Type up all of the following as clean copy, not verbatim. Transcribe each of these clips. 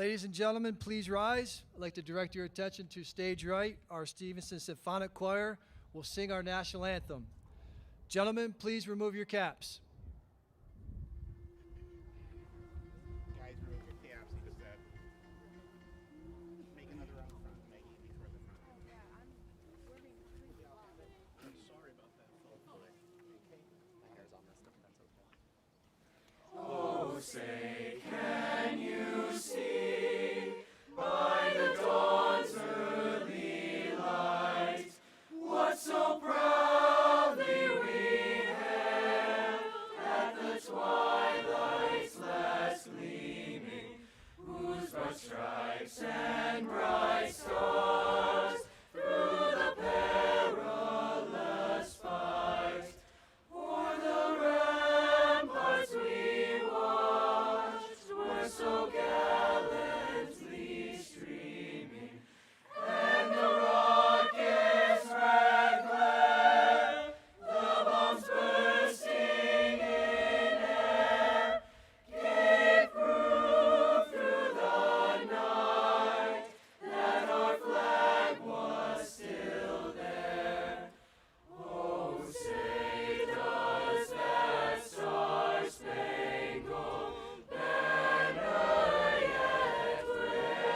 Ladies and gentlemen, please rise. I'd like to direct your attention to stage right. Our Stevenson Symphonic Choir will sing our national anthem. Gentlemen, please remove your caps. Guys, remove your caps, he just said. Make another round front, Maggie, before the front. Oh, yeah, we're being completely off. I'm sorry about that, Phil. Okay. My hair's all messed up, that's okay. Oh, say, can you see by the dawn's early light what so proudly we hailed at the twilight's last gleaming, whose broad stripes and bright stars through the perilous fight o'er the ramparts we watched were so gallantly streaming, and the rockets' red glare, the bombs bursting in air, gave proof through the night that our flag was still there. Oh, say does that star-spangled banner yet wave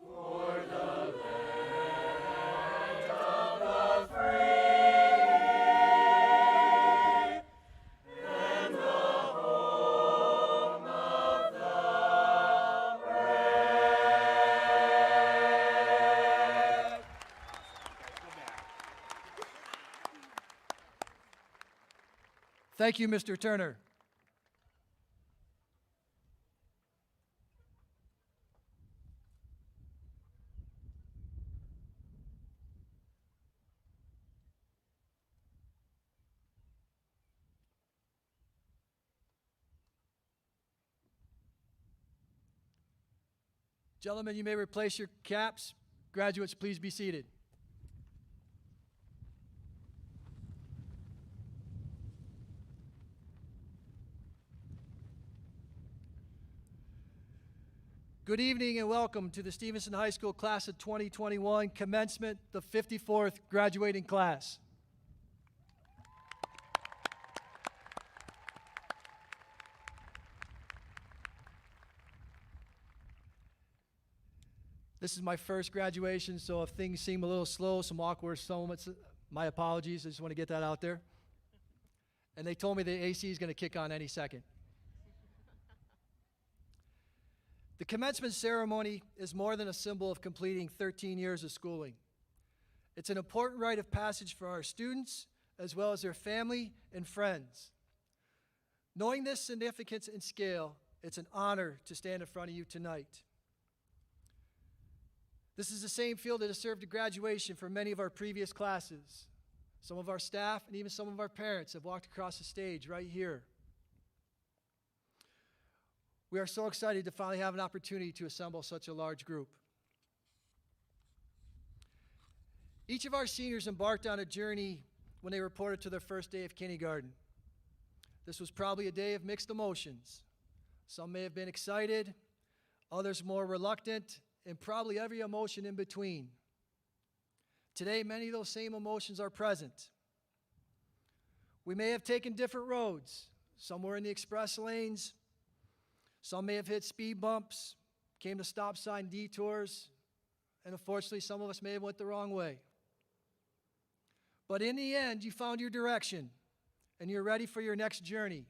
o'er the land of the free and the home of the brave? Guys, go back. Thank you, Mr. Turner. Gentlemen, you may replace your caps. Graduates, please be seated. Good evening and welcome to the Stevenson High School class of 2021, Commencement, the 54th graduating class. This is my first graduation, so if things seem a little slow, some awkward moments, my apologies. I just want to get that out there. And they told me the AC is going to kick on any second. The commencement ceremony is more than a symbol of completing 13 years of schooling. It's an important rite of passage for our students, as well as their family and friends. Knowing this significance and scale, it's an honor to stand in front of you tonight. This is the same field that has served to graduation for many of our previous classes. Some of our staff and even some of our parents have walked across the stage right here. We are so excited to finally have an opportunity to assemble such a large group. Each of our seniors embarked on a journey when they reported to their first day of kindergarten. This was probably a day of mixed emotions. Some may have been excited, others more reluctant, and probably every emotion in between. Today, many of those same emotions are present. We may have taken different roads. Some were in the express lanes. Some may have hit speed bumps, came to stop sign detours, and unfortunately, some of us may have went the wrong way. But in the end, you found your direction, and you're ready for your next journey.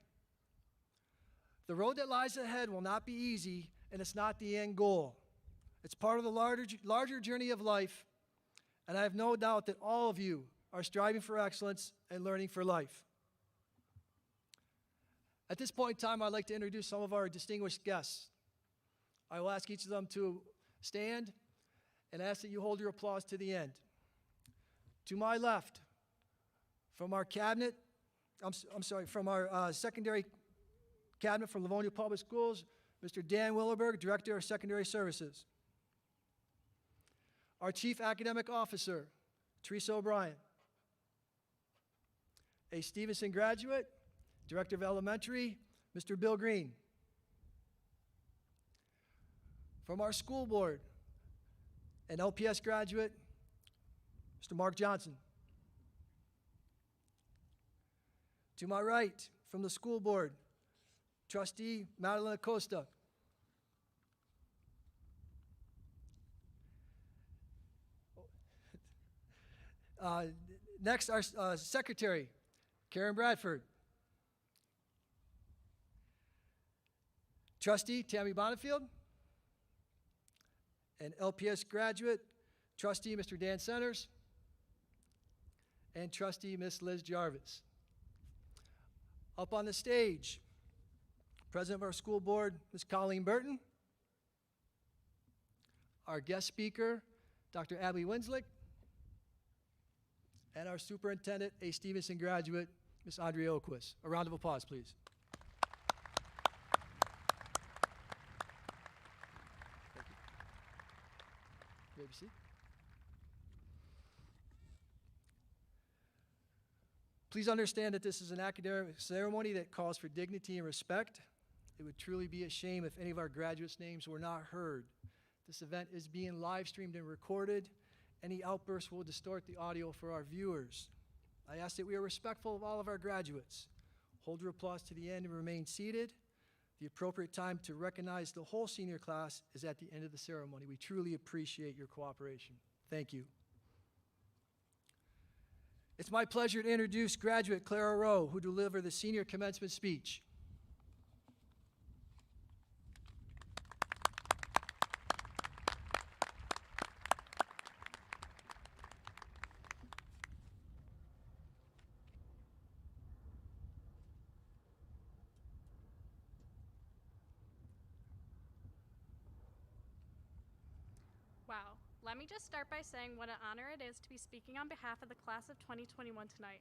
The road that lies ahead will not be easy, and it's not the end goal. It's part of the larger journey of life, and I have no doubt that all of you are striving for excellence and learning for life. At this point in time, I'd like to introduce some of our distinguished guests. I will ask each of them to stand and ask that you hold your applause to the end. To my left, from our cabinet, from our secondary cabinet from Livonia Public Schools, Mr. Dan Willerberg, Director of Secondary Services. Our Chief Academic Officer, Teresa O'Brien. A Stevenson graduate, Director of Elementary, Mr. Bill Green. From our school board, an LPS graduate, Mr. Mark Johnson. To my right, from the school board, Trustee Madeline Acosta. Next, our secretary, Karen Bradford. Trustee Tammy Bonifield. And LPS graduate, Trustee Mr. Dan Centers. And Trustee Miss Liz Jarvis. Up on the stage, President of our school board, Ms. Colleen Burton. Our guest speaker, Dr. Abby Winslick. And our superintendent, a Stevenson graduate, Ms. Andrea Oquist. A round of applause, please. Thank you. You may be seated. Please understand that this is an academic ceremony that calls for dignity and respect. It would truly be a shame if any of our graduates' names were not heard. This event is being live streamed and recorded. Any outbursts will distort the audio for our viewers. I ask that we are respectful of all of our graduates. Hold your applause to the end and remain seated. The appropriate time to recognize the whole senior class is at the end of the ceremony. We truly appreciate your cooperation. Thank you. It's my pleasure to introduce graduate Clara Rowe, who delivered the senior commencement speech. Wow. Let me just start by saying what an honor it is to be speaking on behalf of the class of 2021 tonight.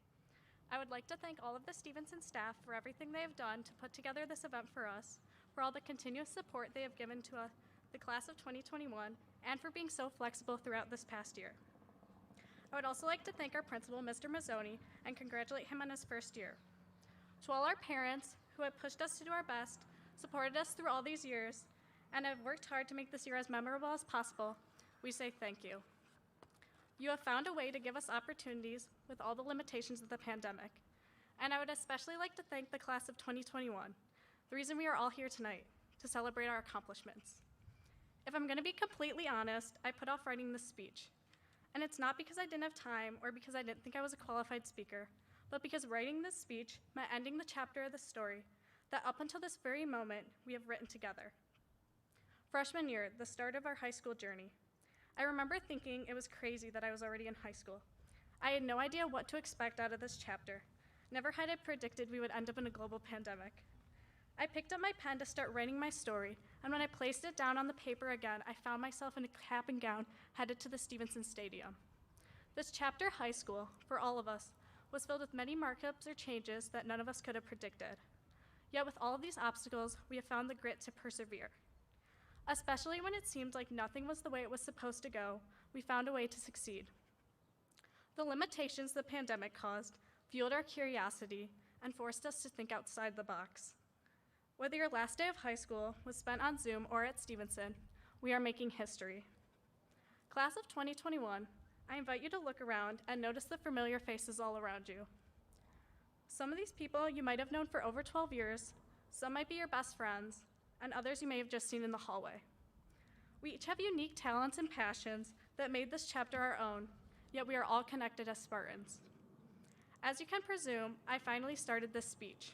I would like to thank all of the Stevenson staff for everything they have done to put together this event for us, for all the continuous support they have given to the class of 2021, and for being so flexible throughout this past year. I would also like to thank our principal, Mr. Mazzoni, and congratulate him on his first year. To all our parents who have pushed us to do our best, supported us through all these years, and have worked hard to make this year as memorable as possible, we say thank you. You have found a way to give us opportunities with all the limitations of the pandemic. And I would especially like to thank the class of 2021, the reason we are all here tonight, to celebrate our accomplishments. If I'm going to be completely honest, I put off writing this speech. And it's not because I didn't have time or because I didn't think I was a qualified speaker, but because writing this speech meant ending the chapter of the story that up until this very moment we have written together. Freshman year, the start of our high school journey. I remember thinking it was crazy that I was already in high school. I had no idea what to expect out of this chapter. Never had I predicted we would end up in a global pandemic. I picked up my pen to start writing my story, and when I placed it down on the paper again, I found myself in a cap and gown headed to the Stevenson Stadium. This chapter, high school, for all of us, was filled with many markups or changes that none of us could have predicted. Yet with all of these obstacles, we have found the grit to persevere. Especially when it seemed like nothing was the way it was supposed to go, we found a way to succeed. The limitations the pandemic caused fueled our curiosity and forced us to think outside the box. Whether your last day of high school was spent on Zoom or at Stevenson, we are making history. Class of 2021, I invite you to look around and notice the familiar faces all around you. Some of these people you might have known for over 12 years, some might be your best friends, and others you may have just seen in the hallway. We each have unique talents and passions that made this chapter our own, yet we are all connected as Spartans. As you can presume, I finally started this speech.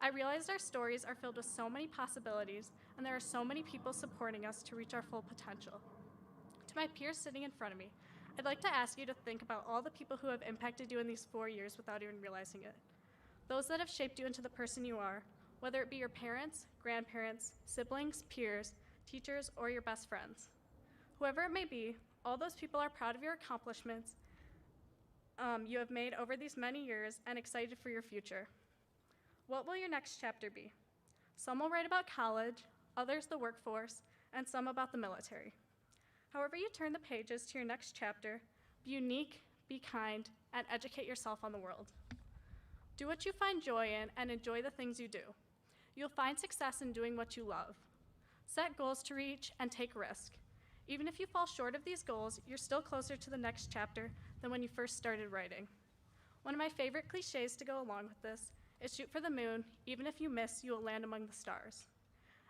I realized our stories are filled with so many possibilities, and there are so many people supporting us to reach our full potential. To my peers sitting in front of me, I'd like to ask you to think about all the people who have impacted you in these 4 years without even realizing it. Those that have shaped you into the person you are, whether it be your parents, grandparents, siblings, peers, teachers, or your best friends. Whoever it may be, all those people are proud of your accomplishments you have made over these many years and excited for your future. What will your next chapter be? Some will write about college, others the workforce, and some about the military. However you turn the pages to your next chapter, be unique, be kind, and educate yourself on the world. Do what you find joy in and enjoy the things you do. You'll find success in doing what you love. Set goals to reach and take risk. Even if you fall short of these goals, you're still closer to the next chapter than when you first started writing. One of my favorite cliches to go along with this is shoot for the moon. Even if you miss, you will land among the stars.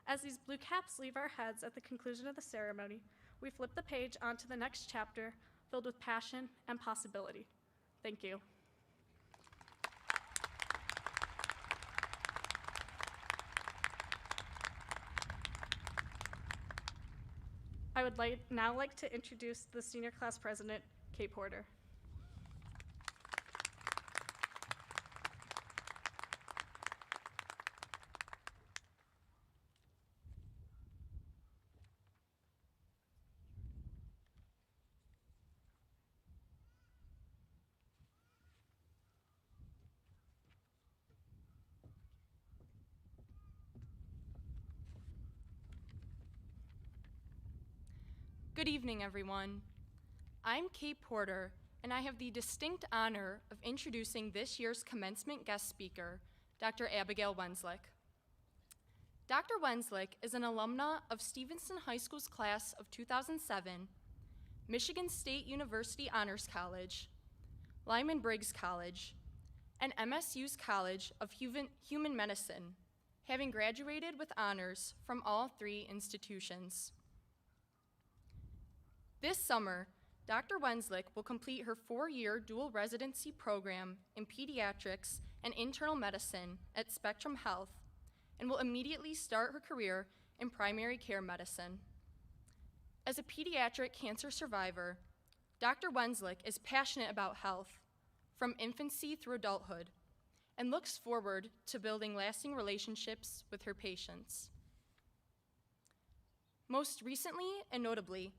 As these blue caps leave our heads at the conclusion of the ceremony, we flip the page onto the next chapter filled with passion and possibility. Thank you. I would now like to introduce the senior class president, Kate Porter. Good evening, everyone. I'm Kate Porter, and I have the distinct honor of introducing this year's commencement guest speaker, Dr. Abigail Wenslick. Dr. Wenslick is an alumna of Stevenson High School's class of 2007, Michigan State University Honors College, Lyman Briggs College, and MSU's College of Human Medicine, having graduated with honors from all three institutions. This summer, Dr. Wenslick will complete her 4-year dual residency program in pediatrics and internal medicine at Spectrum Health and will immediately start her career in primary care medicine. As a pediatric cancer survivor, Dr. Wenslick is passionate about health from infancy through adulthood and looks forward to building lasting relationships with her patients. Most recently and notably,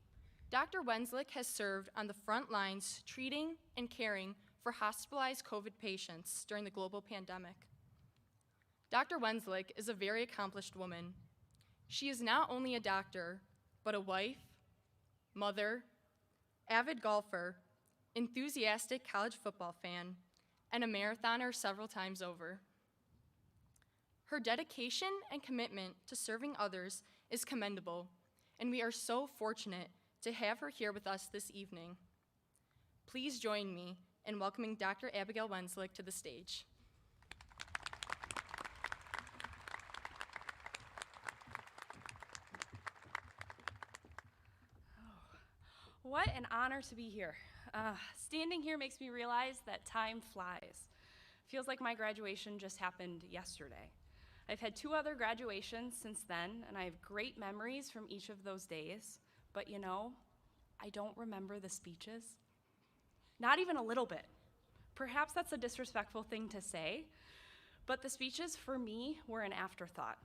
Dr. Wenslick has served on the front lines treating and caring for hospitalized COVID patients during the global pandemic. Dr. Wenslick is a very accomplished woman. She is not only a doctor, but a wife, mother, avid golfer, enthusiastic college football fan, and a marathoner several times over. Her dedication and commitment to serving others is commendable, and we are so fortunate to have her here with us this evening. Please join me in welcoming Dr. Abigail Wenslick to the stage. What an honor to be here. Standing here makes me realize that time flies. Feels like my graduation just happened yesterday. I've had 2 other graduations since then, and I have great memories from each of those days. But you know, I don't remember the speeches. Not even a little bit. Perhaps that's a disrespectful thing to say, but the speeches for me were an afterthought.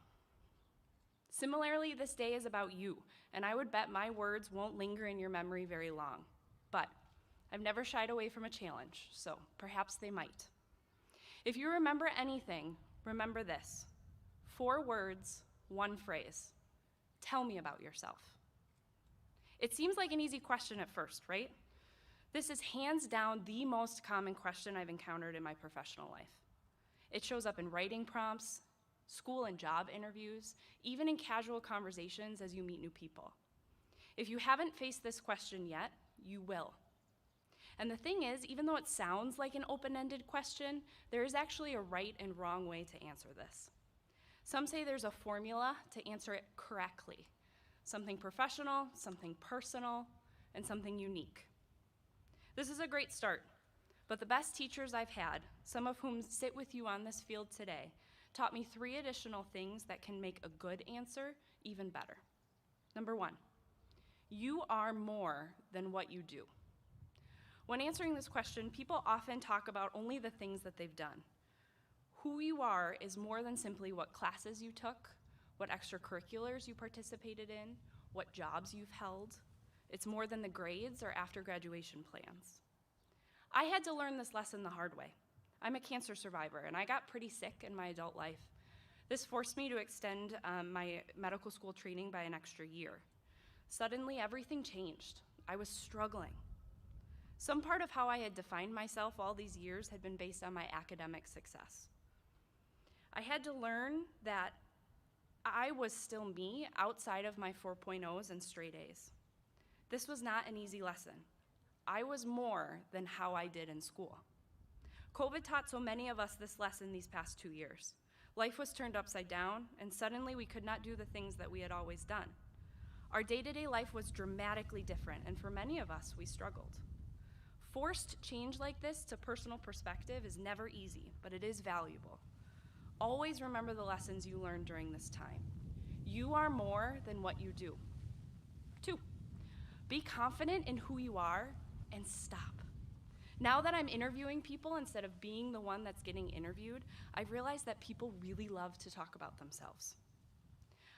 Similarly, this day is about you, and I would bet my words won't linger in your memory very long. But I've never shied away from a challenge, so perhaps they might. If you remember anything, remember this. 4 words, 1 phrase. Tell me about yourself. It seems like an easy question at first, right? This is hands down the most common question I've encountered in my professional life. It shows up in writing prompts, school and job interviews, even in casual conversations as you meet new people. If you haven't faced this question yet, you will. And the thing is, even though it sounds like an open-ended question, there is actually a right and wrong way to answer this. Some say there's a formula to answer it correctly. Something professional, something personal, and something unique. This is a great start, but the best teachers I've had, some of whom sit with you on this field today, taught me 3 additional things that can make a good answer even better. Number 1, you are more than what you do. When answering this question, people often talk about only the things that they've done. Who you are is more than simply what classes you took, what extracurriculars you participated in, what jobs you've held. It's more than the grades or after graduation plans. I had to learn this lesson the hard way. I'm a cancer survivor, and I got pretty sick in my adult life. This forced me to extend my medical school training by an extra year. Suddenly, everything changed. I was struggling. Some part of how I had defined myself all these years had been based on my academic success. I had to learn that I was still me outside of my 4.0s and straight A's. This was not an easy lesson. I was more than how I did in school. COVID taught so many of us this lesson these past 2 years. Life was turned upside down, and suddenly we could not do the things that we had always done. Our day-to-day life was dramatically different, and for many of us, we struggled. Forced change like this to personal perspective is never easy, but it is valuable. Always remember the lessons you learned during this time. You are more than what you do. 2, be confident in who you are and stop. Now that I'm interviewing people instead of being the one that's getting interviewed, I've realized that people really love to talk about themselves.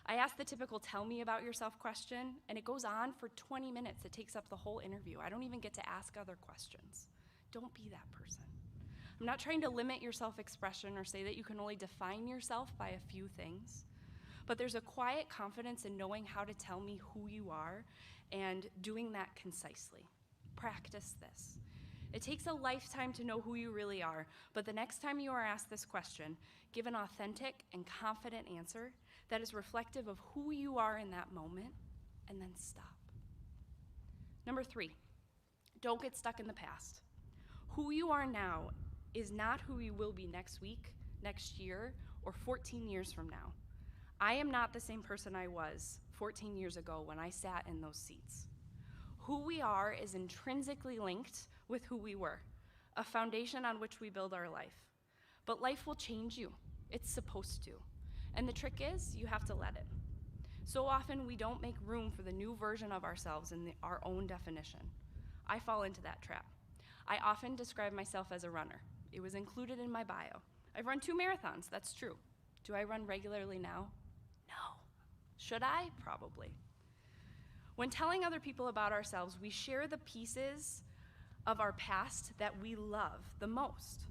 I ask the typical tell me about yourself question, and it goes on for 20 minutes. It takes up the whole interview. I don't even get to ask other questions. Don't be that person. I'm not trying to limit your self-expression or say that you can only define yourself by a few things, but there's a quiet confidence in knowing how to tell me who you are and doing that concisely. Practice this. It takes a lifetime to know who you really are, but the next time you are asked this question, give an authentic and confident answer that is reflective of who you are in that moment, and then stop. Number 3, don't get stuck in the past. Who you are now is not who you will be next week, next year, or 14 years from now. I am not the same person I was 14 years ago when I sat in those seats. Who we are is intrinsically linked with who we were, a foundation on which we build our life. But life will change you. It's supposed to. And the trick is, you have to let it. So often we don't make room for the new version of ourselves in our own definition. I fall into that trap. I often describe myself as a runner. It was included in my bio. I've run 2 marathons, that's true. Do I run regularly now? No. Should I? Probably. When telling other people about ourselves, we share the pieces of our past that we love the most.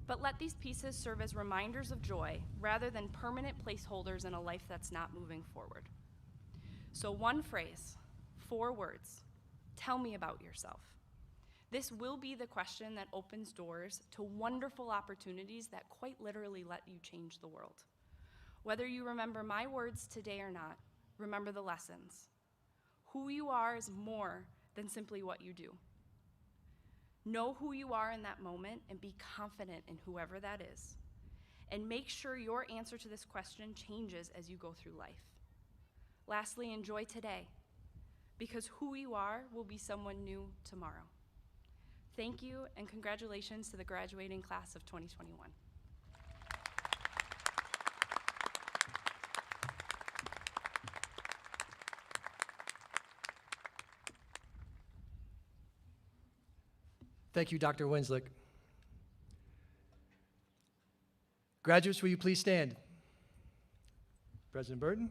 But let these pieces serve as reminders of joy rather than permanent placeholders in a life that's not moving forward. So 1 phrase, 4 words, tell me about yourself. This will be the question that opens doors to wonderful opportunities that quite literally let you change the world. Whether you remember my words today or not, remember the lessons. Who you are is more than simply what you do. Know who you are in that moment and be confident in whoever that is. And make sure your answer to this question changes as you go through life. Lastly, enjoy today, because who you are will be someone new tomorrow. Thank you, and congratulations to the graduating class of 2021. Thank you, Dr. Wenslick. Graduates, will you please stand? President Burton.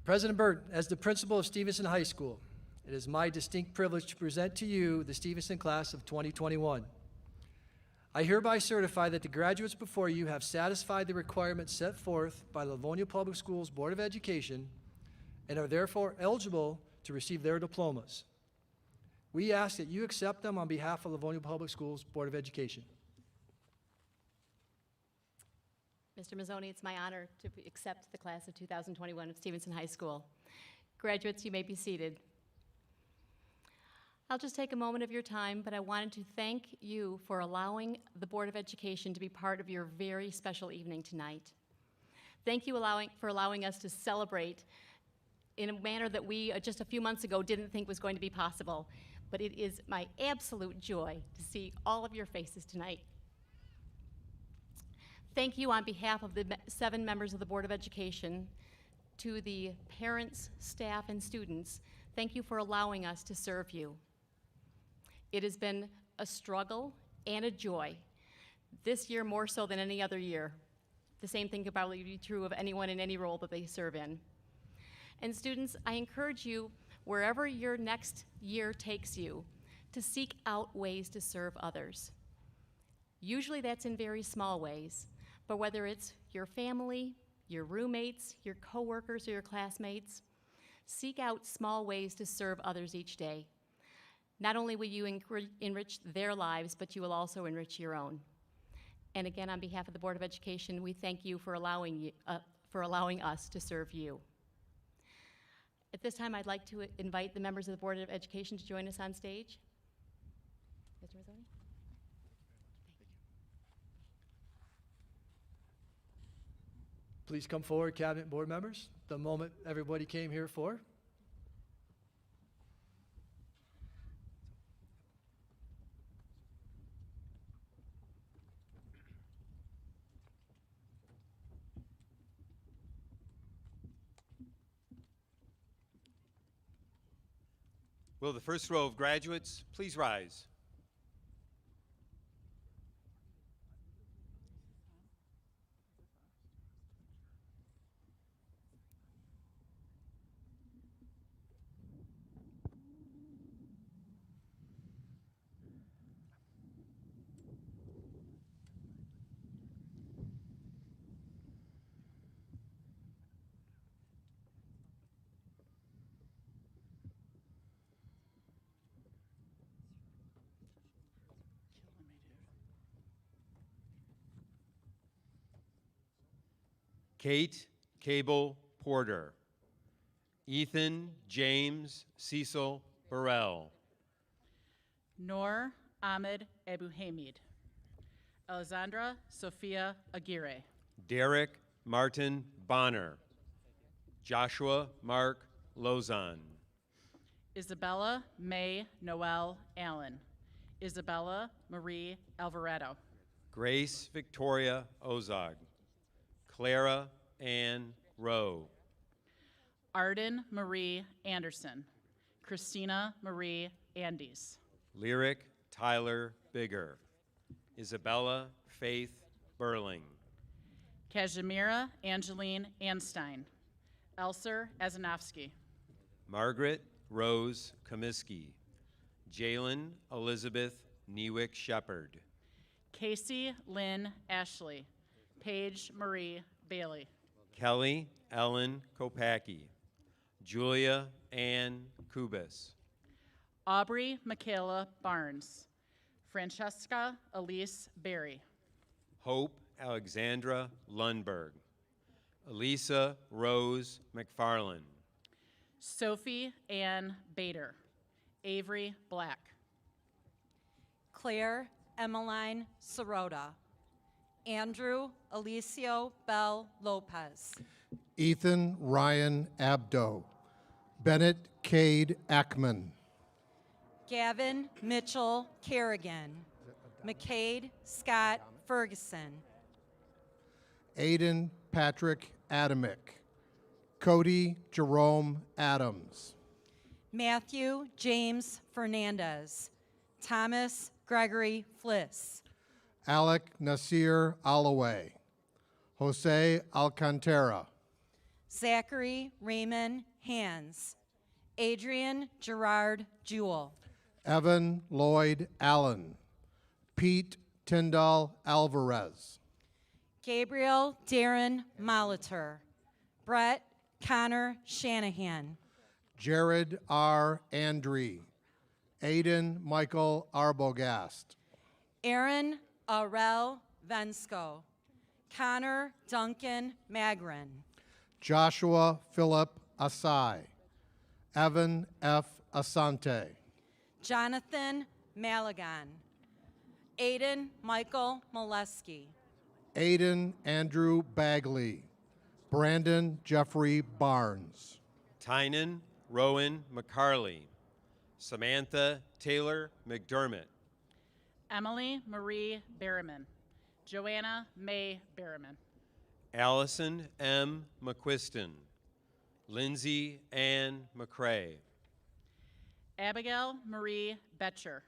President Burton, as the principal of Stevenson High School, it is my distinct privilege to present to you the Stevenson class of 2021. I hereby certify that the graduates before you have satisfied the requirements set forth by Livonia Public Schools Board of Education and are therefore eligible to receive their diplomas. We ask that you accept them on behalf of Livonia Public Schools Board of Education. Mr. Mazzoni, it's my honor to accept the class of 2021 of Stevenson High School. Graduates, you may be seated. I'll just take a moment of your time, but I wanted to thank you for allowing the Board of Education to be part of your very special evening tonight. Thank you for allowing us to celebrate in a manner that we, just a few months ago, didn't think was going to be possible. But it is my absolute joy to see all of your faces tonight. Thank you on behalf of the 7 members of the Board of Education, to the parents, staff, and students. Thank you for allowing us to serve you. It has been a struggle and a joy, this year more so than any other year. The same thing could probably be true of anyone in any role that they serve in. And students, I encourage you, wherever your next year takes you, to seek out ways to serve others. Usually that's in very small ways, but whether it's your family, your roommates, your coworkers, or your classmates, seek out small ways to serve others each day. Not only will you enrich their lives, but you will also enrich your own. And again, on behalf of the Board of Education, we thank you for allowing us to serve you. At this time, I'd like to invite the members of the Board of Education to join us on stage. Mr. Mazzoni? Please come forward, Cabinet and Board members, the moment everybody came here for. Will the first row of graduates please rise? Kate Cable Porter. Ethan James Cecil Burrell. Noor Ahmed Abu Hamid. Alessandra Sophia Aguirre. Derek Martin Bonner. Joshua Mark Lozon. Isabella May Noel Allen. Isabella Marie Alvaretto. Grace Victoria Ozog. Clara Ann Rowe. Arden Marie Anderson. Christina Marie Andes. Lyric Tyler Bigger. Isabella Faith Burling. Kazimira Angeline Anstein. Elser Azanovsky. Margaret Rose Comiskey. Jalen Elizabeth Newick Shepherd. Casey Lynn Ashley. Paige Marie Bailey. Kelly Ellen Kopacki. Julia Ann Kubis. Aubrey Michaela Barnes. Francesca Elise Berry. Hope Alexandra Lundberg. Elisa Rose McFarland. Sophie Ann Bader. Avery Black. Claire Emmeline Sirota. Andrew Alicio Bell Lopez. Ethan Ryan Abdo. Bennett Cade Ackman. Gavin Mitchell Kerrigan. McCade Scott Ferguson. Aiden Patrick Adamick. Cody Jerome Adams. Matthew James Fernandez. Thomas Gregory Fliss. Alec Nasir Alloway. Jose Alcantara. Zachary Raymond Hans. Adrian Gerard Jewell. Evan Lloyd Allen. Pete Tyndall Alvarez. Gabriel Darren Molitor. Brett Connor Shanahan. Jared R. Andree. Aiden Michael Arbogast. Aaron Arel Vensko. Connor Duncan Magrin. Joshua Philip Asai. Evan F. Asante. Jonathan Malagan. Aiden Michael Molesky. Aiden Andrew Bagley. Brandon Jeffrey Barnes. Tynan Rowan McCarley. Samantha Taylor McDermott. Emily Marie Berriman. Joanna May Berriman. Allison M. McQuiston. Lindsay Ann McCrae. Abigail Marie Betcher.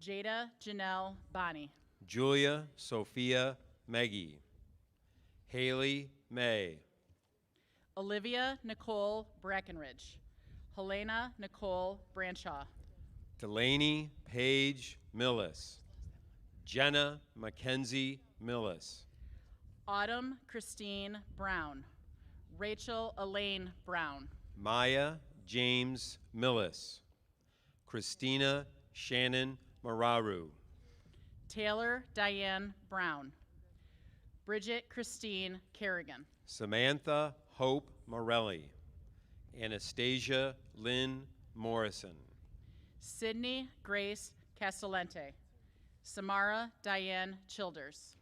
Jada Janelle Bonnie. Julia Sophia Meggie. Haley May. Olivia Nicole Brackenridge. Helena Nicole Branshaw. Delaney Paige Millis. Jenna Mackenzie Millis. Autumn Christine Brown. Rachel Elaine Brown. Maya James Millis. Christina Shannon Mararu. Taylor Diane Brown. Bridget Christine Kerrigan. Samantha Hope Morelli. Anastasia Lynn Morrison. Sydney Grace Castellente. Samara Diane Childers.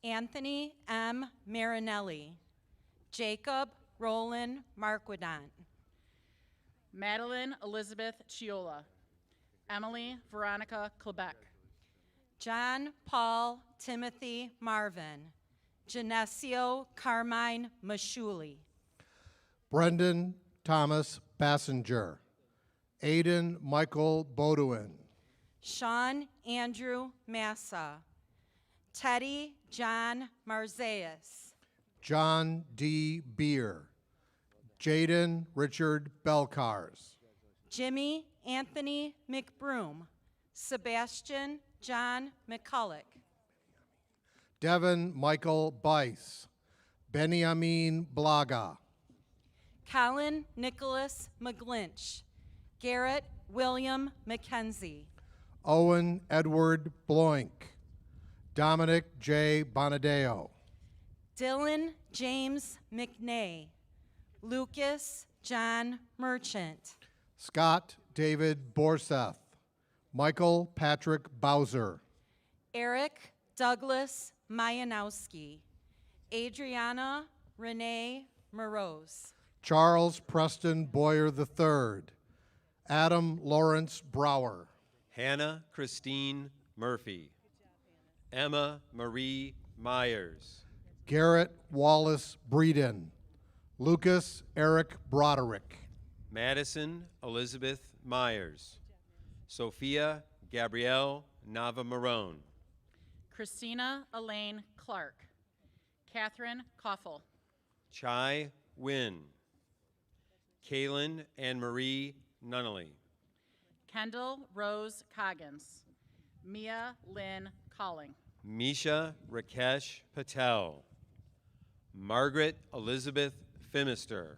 Anthony M. Marinelli. Jacob Roland Marquidant. Madeline Elizabeth Chiola. Emily Veronica Klebeck. John Paul Timothy Marvin. Genesio Carmine Mashuli. Brendan Thomas Bassinger. Aiden Michael Bodouin. Sean Andrew Massa. Teddy John Marzeus. John D. Beer. Jaden Richard Belcars. Jimmy Anthony McBroom. Sebastian John McCulloch. Devin Michael Bice. Benjamin Blaga. Colin Nicholas McGlinch. Garrett William McKenzie. Owen Edward Bloink. Dominic J. Bonadeo. Dylan James McNay. Lucas John Merchant. Scott David Borseth. Michael Patrick Bowser. Eric Douglas Mayanowski. Adriana Renee Morose. Charles Preston Boyer III. Adam Lawrence Brower. Hannah Christine Murphy. Emma Marie Myers. Garrett Wallace Breeden. Lucas Eric Broderick. Madison Elizabeth Myers. Sophia Gabrielle Nava Marone. Christina Elaine Clark. Catherine Koffel. Chai Wynn. Kaylin Anne Marie Nunnally. Kendall Rose Coggins. Mia Lynn Colling. Misha Rakesh Patel. Margaret Elizabeth Fimister.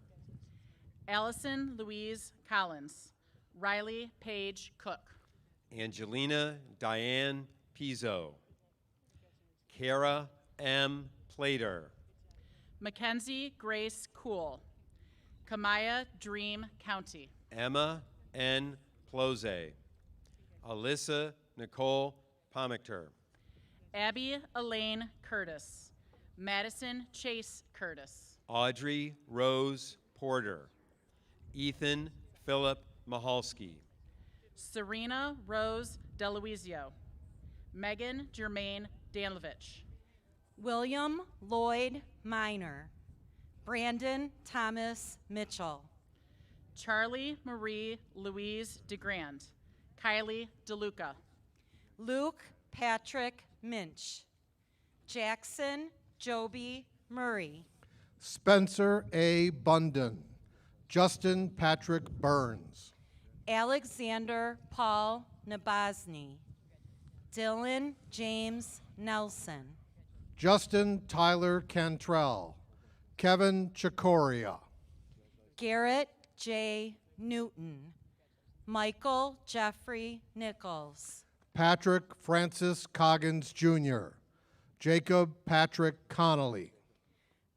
Allison Louise Collins. Riley Paige Cook. Angelina Diane Pizzo. Kara M. Plater. Mackenzie Grace Cool. Kamaya Dream County. Emma N. Plose. Alyssa Nicole Pomicter. Abby Elaine Curtis. Madison Chase Curtis. Audrey Rose Porter. Ethan Philip Mahalski. Serena Rose DeLuizio. Megan Germaine Danlovich. William Lloyd Minor. Brandon Thomas Mitchell. Charlie Marie Louise DeGrand. Kylie DeLuca. Luke Patrick Minch. Jackson Joby Murray. Spencer A. Bunden. Justin Patrick Burns. Alexander Paul Nabozny. Dylan James Nelson. Justin Tyler Cantrell. Kevin Chikoria. Garrett J. Newton. Michael Jeffrey Nichols. Patrick Francis Coggins Jr. Jacob Patrick Connolly.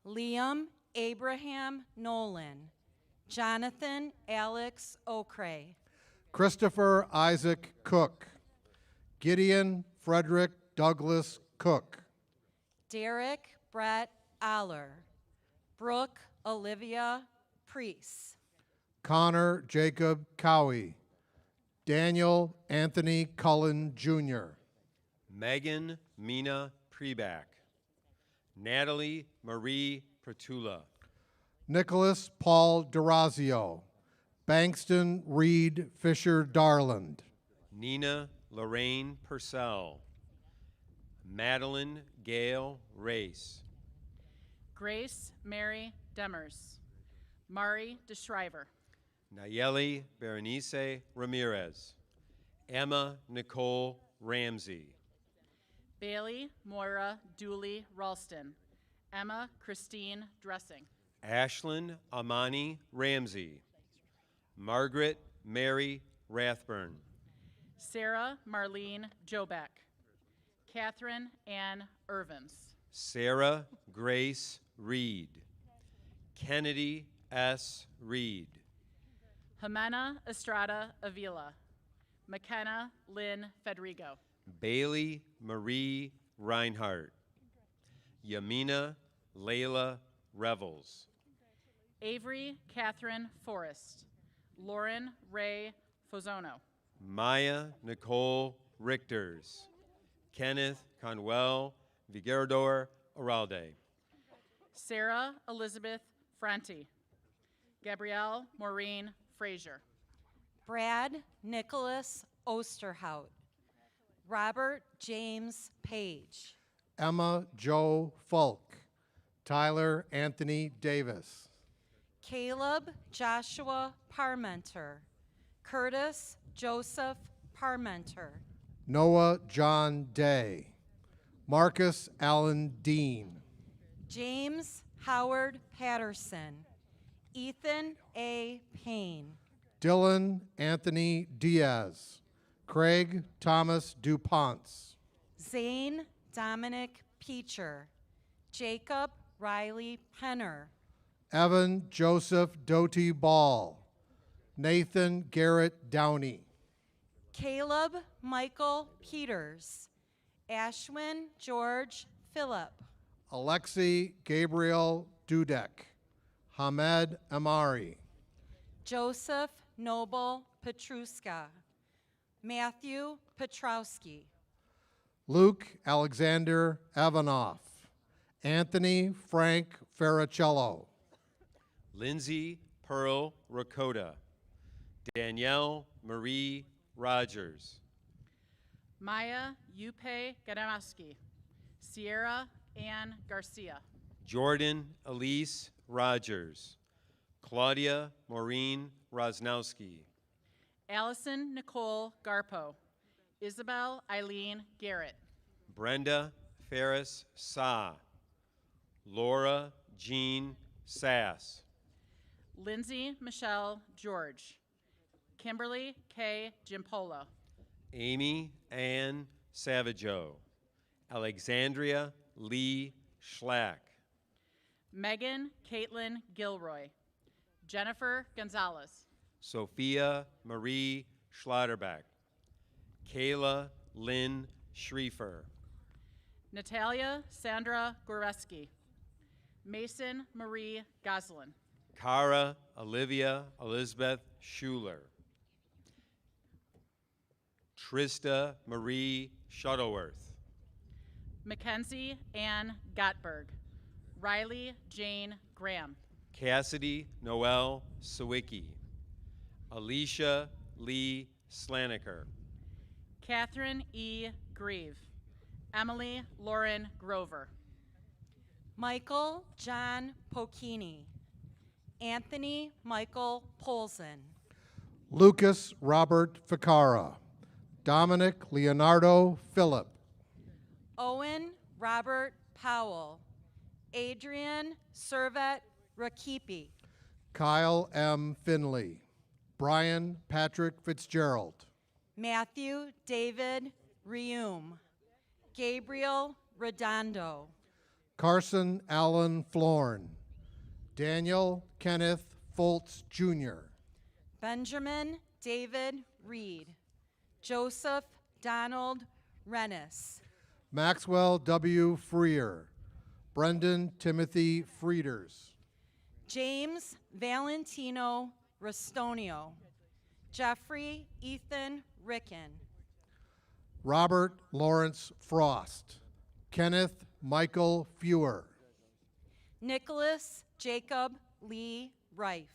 Liam Abraham Nolan. Jonathan Alex Okray. Christopher Isaac Cook. Gideon Frederick Douglas Cook. Derek Brett Aller. Brooke Olivia Priest. Connor Jacob Cowie. Daniel Anthony Cullen Jr. Megan Mina Preback. Natalie Marie Pertula. Nicholas Paul Durazio. Bankston Reed Fisher Darland. Nina Lorraine Purcell. Madeline Gail Race. Grace Mary Demers. Mari DeShriver. Nayeli Berenice Ramirez. Emma Nicole Ramsey. Bailey Moira Dooley Ralston. Emma Christine Dressing. Ashlyn Amani Ramsey. Margaret Mary Rathburn. Sarah Marlene Jobeck. Catherine Ann Irvins. Sarah Grace Reed. Kennedy S. Reed. Jimena Estrada Avila. McKenna Lynn Federigo. Bailey Marie Reinhardt. Yamina Layla Revels. Avery Catherine Forrest. Lauren Ray Fozono. Maya Nicole Richters. Kenneth Conwell Viguerador Oralde. Sarah Elizabeth Franti. Gabrielle Maureen Frazier. Brad Nicholas Osterhout. Robert James Page. Emma Jo Fulk. Tyler Anthony Davis. Caleb Joshua Parmenter. Curtis Joseph Parmenter. Noah John Day. Marcus Allen Dean. James Howard Patterson. Ethan A. Payne. Dylan Anthony Diaz. Craig Thomas DuPonts. Zane Dominic Peacher. Jacob Riley Penner. Evan Joseph Doty Ball. Nathan Garrett Downey. Caleb Michael Peters. Ashwin George Phillip. Alexei Gabriel Dudek. Hamed Amari. Joseph Noble Petruska. Matthew Petrowski. Luke Alexander Avanoff. Anthony Frank Ferricello. Lindsay Pearl Rakota. Danielle Marie Rogers. Maya Yupe Gadamowski. Sierra Ann Garcia. Jordan Elise Rogers. Claudia Maureen Rosnowski. Allison Nicole Garpo. Isabel Eileen Garrett. Brenda Ferris Sa. Laura Jean Sass. Lindsay Michelle George. Kimberly K. Gimpolo. Amy Ann Savageau. Alexandria Lee Schlack. Megan Caitlin Gilroy. Jennifer Gonzalez. Sophia Marie Schlotterbeck. Kayla Lynn Schriefer. Natalia Sandra Goreski. Mason Marie Goslin. Cara Olivia Elizabeth Schuler. Trista Marie Shuttleworth. Mackenzie Ann Gottberg. Riley Jane Graham. Cassidy Noel Sawicki. Alicia Lee Slaniker. Catherine E. Grieve. Emily Lauren Grover. Michael John Pocchini. Anthony Michael Polson. Lucas Robert Ficara. Dominic Leonardo Phillip. Owen Robert Powell. Adrian Servet Rakipi. Kyle M. Finley. Brian Patrick Fitzgerald. Matthew David Rium. Gabriel Redondo. Carson Allen Florn. Daniel Kenneth Foltz Jr. Benjamin David Reed. Joseph Donald Rennis. Maxwell W. Freer. Brendan Timothy Frieders. James Valentino Rastonio. Jeffrey Ethan Ricken. Robert Lawrence Frost. Kenneth Michael Fewer. Nicholas Jacob Lee Reif.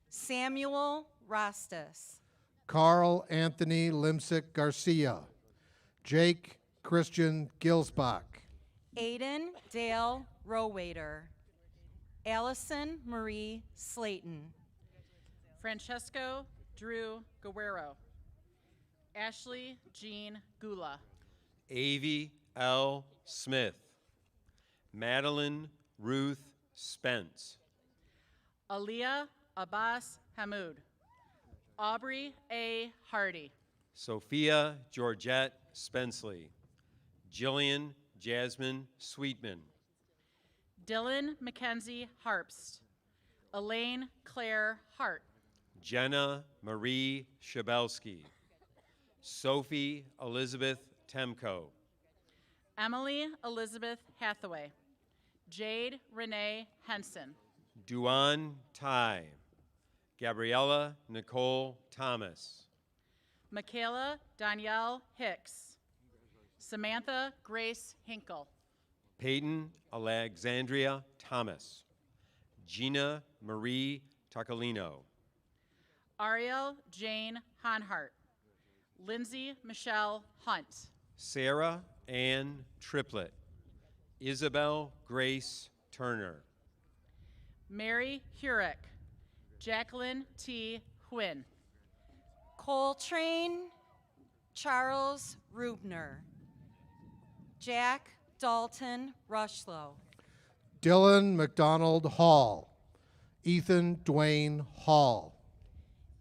Samuel Rostas. Carl Anthony Limsick Garcia. Jake Christian Gilsbach. Aiden Dale Rowader. Allison Marie Slayton. Francesco Drew Guerrero. Ashley Jean Gula. Avi L. Smith. Madeline Ruth Spence. Aliyah Abbas Hamoud. Aubrey A. Hardy. Sophia Georgette Spenceley. Jillian Jasmine Sweetman. Dylan Mackenzie Harpst. Elaine Claire Hart. Jenna Marie Shabelsky. Sophie Elizabeth Temko. Emily Elizabeth Hathaway. Jade Renee Henson. Duan Tai. Gabriella Nicole Thomas. Michaela Danielle Hicks. Samantha Grace Hinkle. Peyton Alexandria Thomas. Gina Marie Tacolino. Ariel Jane Honhart. Lindsay Michelle Hunt. Sarah Ann Triplett. Isabel Grace Turner. Mary Hurick. Jacqueline T. Huynh. Coltrane Charles Rubner. Jack Dalton Rushlow. Dylan McDonald Hall. Ethan Dwayne Hall.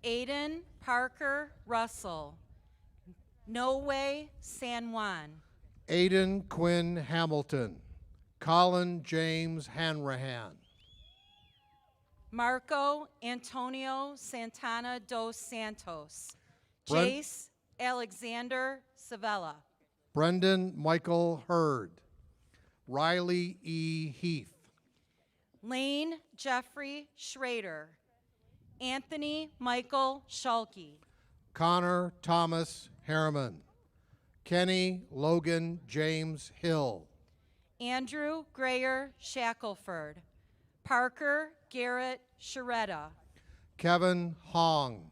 Aiden Parker Russell. Noe San Juan. Aiden Quinn Hamilton. Colin James Hanrahan. Marco Antonio Santana dos Santos. Brent- Jace Alexander Savella. Brendan Michael Hurd. Riley E. Heath. Lane Jeffrey Schrader. Anthony Michael Schulke. Connor Thomas Harriman. Kenny Logan James Hill. Andrew Grayer Shackelford. Parker Garrett Sharetta. Kevin Hong.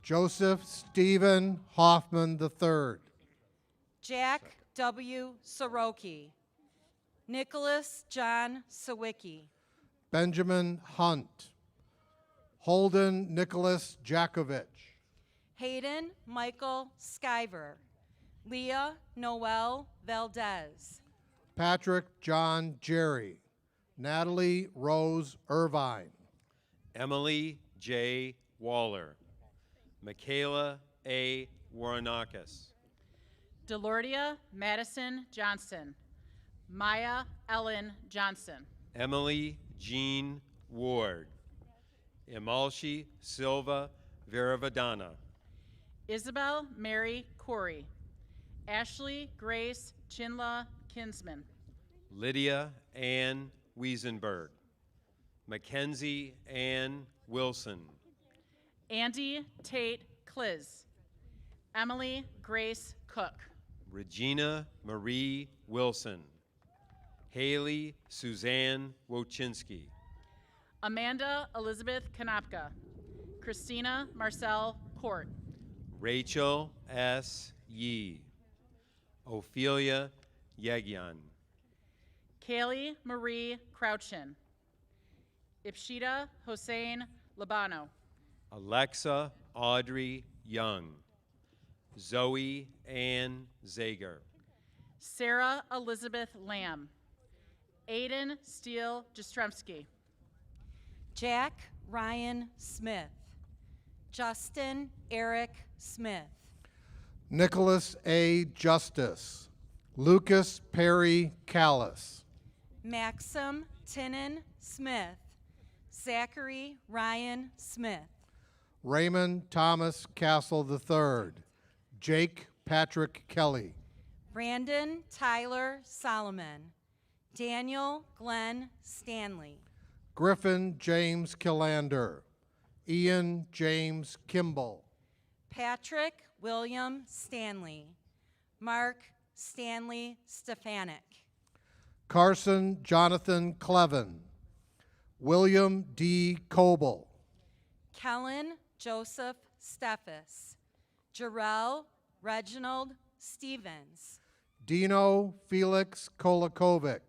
Joseph Stephen Hoffman III. Jack W. Soroki. Nicholas John Sawicki. Benjamin Hunt. Holden Nicholas Jakovich. Hayden Michael Skyver. Leah Noel Valdez. Patrick John Jerry. Natalie Rose Irvine. Emily J. Waller. Michaela A. Waranakis. Delordia Madison Johnson. Maya Ellen Johnson. Emily Jean Ward. Emalshi Silva Veravadana. Isabel Mary Corey. Ashley Grace Chinla Kinsman. Lydia Ann Wiesenberg. Mackenzie Ann Wilson. Andy Tate Kliz. Emily Grace Cook. Regina Marie Wilson. Haley Suzanne Wojcinski. Amanda Elizabeth Kanopka. Christina Marcel Court. Rachel S. Yee. Ophelia Yagyan. Kaylee Marie Crouchin. Ipshita Hossein Labano. Alexa Audrey Young. Zoe Ann Zager. Sarah Elizabeth Lamb. Aiden Steele Jastrzemski. Jack Ryan Smith. Justin Eric Smith. Nicholas A. Justice. Lucas Perry Callis. Maxim Tinnen Smith. Zachary Ryan Smith. Raymond Thomas Castle III. Jake Patrick Kelly. Brandon Tyler Solomon. Daniel Glenn Stanley. Griffin James Killander. Ian James Kimball. Patrick William Stanley. Mark Stanley Stefanik. Carson Jonathan Clevin. William D. Coble. Kellen Joseph Steffes. Jarrell Reginald Stevens. Dino Felix Kolakovic.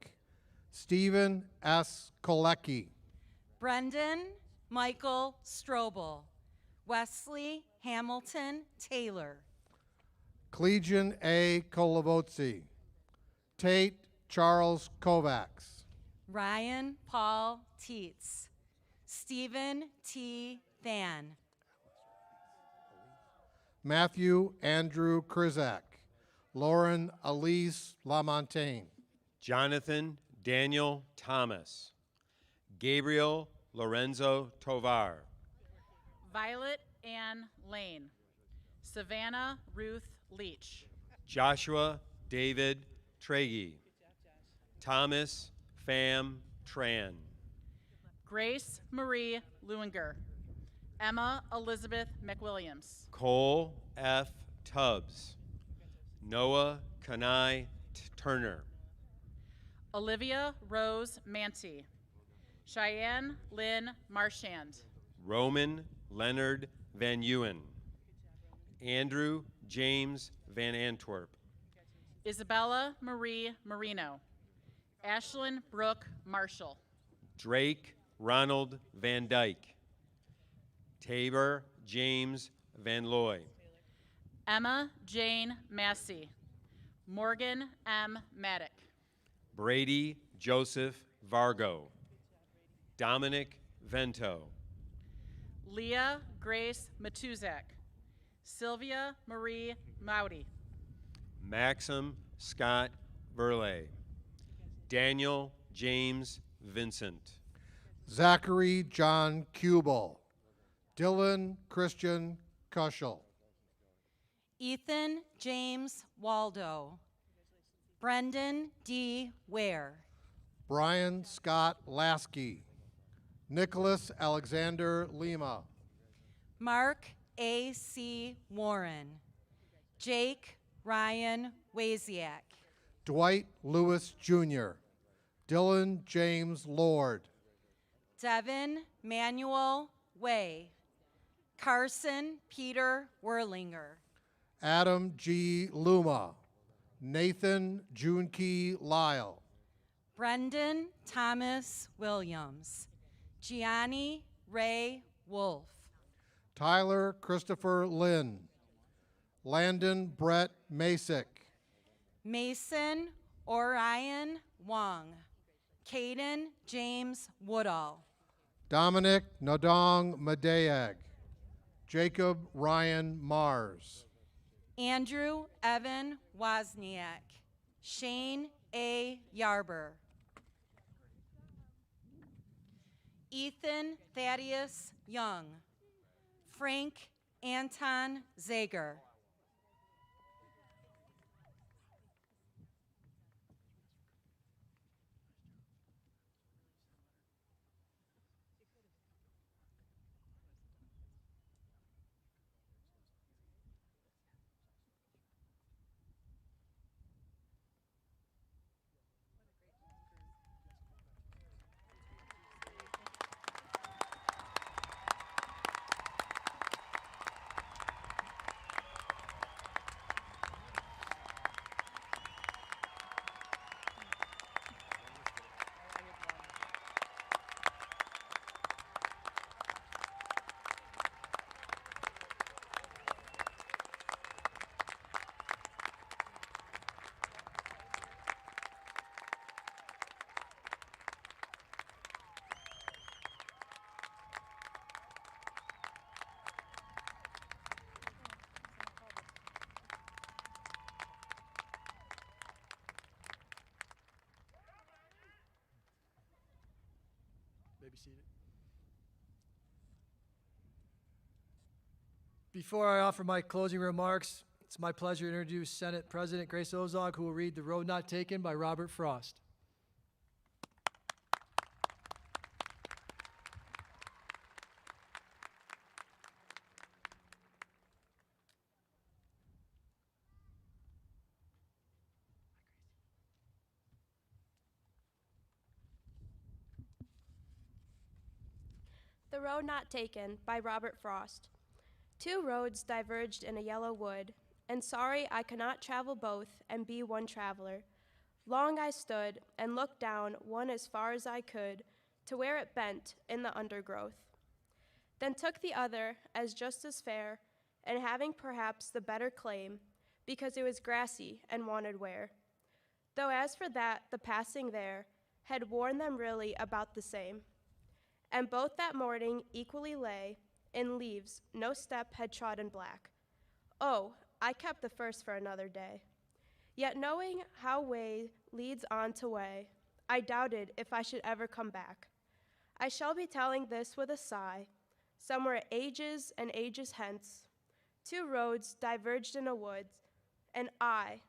Stephen S. Kolecki. Brendan Michael Strobel. Wesley Hamilton Taylor. Clegion A. Kolovotsi. Tate Charles Kovacs. Ryan Paul Teets. Stephen T. Than. Matthew Andrew Krizak. Lauren Elise Lamontagne. Jonathan Daniel Thomas, Gabriel Lorenzo Tovar, Violet Ann Lane, Savannah Ruth Leach, Joshua David Tragey, Thomas Pham Tran, Grace Marie Lewinger, Emma Elizabeth McWilliams, Cole F. Tubbs, Noah Kanai Turner, Olivia Rose Manti, Cheyenne Lynn Marchand, Roman Leonard Van Ewen, Andrew James Van Antwerp, Isabella Marie Marino, Ashlyn Brooke Marshall, Drake Ronald Van Dyke, Tabor James Van Loy, Emma Jane Massey, Morgan M. Maddock, Brady Joseph Vargo, Dominic Vento, Leah Grace Matuzak, Sylvia Marie Mowdy, Maxim Scott Verley, Daniel James Vincent, Zachary John Kubel, Dylan Christian Kushel, Ethan James Waldo, Brendan D. Ware, Brian Scott Lasky, Nicholas Alexander Lima, Mark A. C. Warren, Jake Ryan Waziak, Dwight Lewis Jr., Dylan James Lord, Devin Manuel Way, Carson Peter Werlinger, Adam G. Luma, Nathan Junekey Lyle, Brendan Thomas Williams, Gianni Ray Wolf, Tyler Christopher Lynn, Landon Brett Masick, Mason Orion Wong, Caden James Woodall, Dominic Nadong Madeag, Jacob Ryan Mars, Andrew Evan Wozniak, Shane A. Yarber, Ethan Thaddeus Young, Frank Anton Zager, May be seated. Before I offer my closing remarks, it's my pleasure to introduce Senate President Grace Ozog, who will read The Road Not Taken by Robert Frost. The Road Not Taken by Robert Frost. Two roads diverged in a yellow wood, and sorry I could not travel both and be one traveler. Long I stood and looked down one as far as I could to where it bent in the undergrowth. Then took the other as just as fair, and having perhaps the better claim, because it was grassy and wanted wear. Though as for that, the passing there had worn them really about the same. And both that morning equally lay in leaves, no step had trodden black. Oh, I kept the first for another day. Yet knowing how way leads on to way, I doubted if I should ever come back. I shall be telling this with a sigh, somewhere ages and ages hence. Two roads diverged in a woods, and I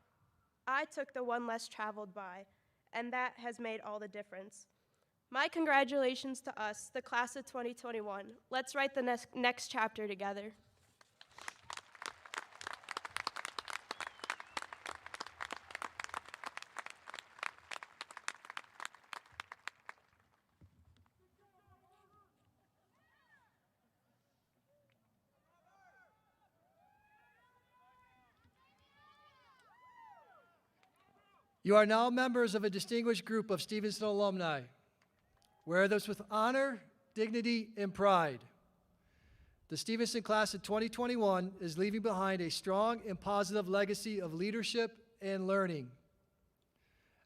took the one less traveled by, and that has made all the difference. My congratulations to us, the class of 2021. Let's write the next chapter together. You are now members of a distinguished group of Stevenson alumni. Wear this with honor, dignity, and pride. The Stevenson class of 2021 is leaving behind a strong and positive legacy of leadership and learning.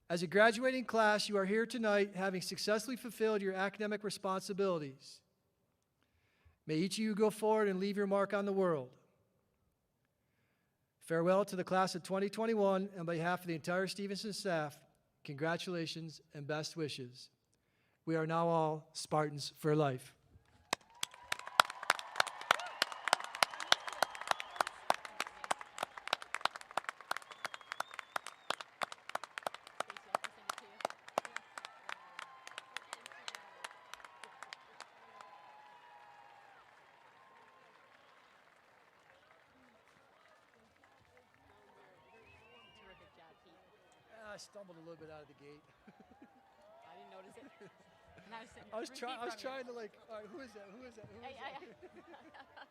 As a graduating class, you are here tonight having successfully fulfilled your academic responsibilities. May each of you go forward and leave your mark on the world. Farewell to the class of 2021, and on behalf of the entire Stevenson staff, congratulations and best wishes. We are now all Spartans for life. I stumbled a little bit out of the gate. I didn't notice it. And I was sitting I was 3 feet trying from you. to like, all right, who is that? Who is that? Who is that?